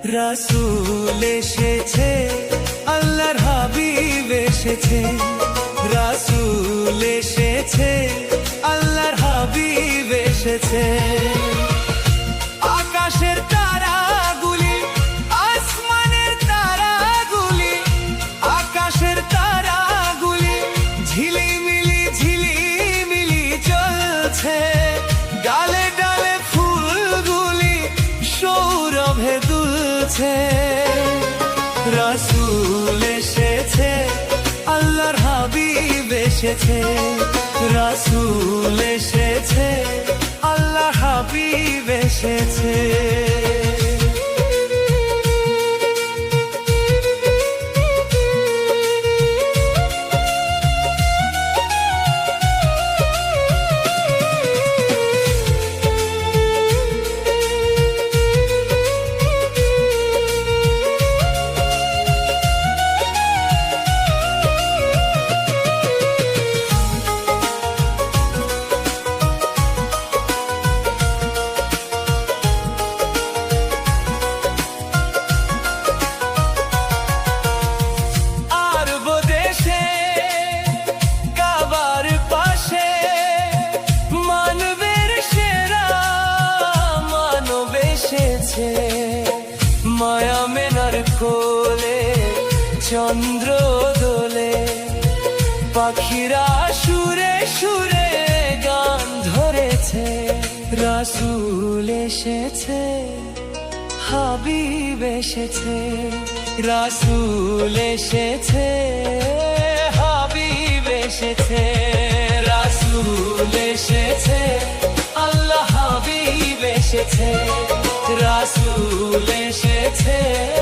রাসূল এসেছে, আল্লাহর হাবিব এসেছে। রাসূল এসেছে, আল্লাহর হাবিব এসেছে। আকাশের তারাগুলি, আসমানের তারাগুলি, আকাশের তারাগুলি ঝিলিমিলি ঝিলিমিলি জ্বলছে। ডালে ডালে ফুলগুলি সৌরভে দুলছে। রাসূল এসেছে, আল্লাহর হাবিব এসেছে। রাসূল এসেছে, আল্লাহর হাবিব এসেছে। মায়া মেনার কোলে চন্দ্র দোলে, পাখিরা সুরে সুরে গান ধরেছে। রাসূল এসেছে, হাবিব এসেছে। রাসূল এসেছে, হাবিব এসেছে। রাসূল এসেছে, আল্লাহ হাবিব এসেছে। রাসূল এসেছে।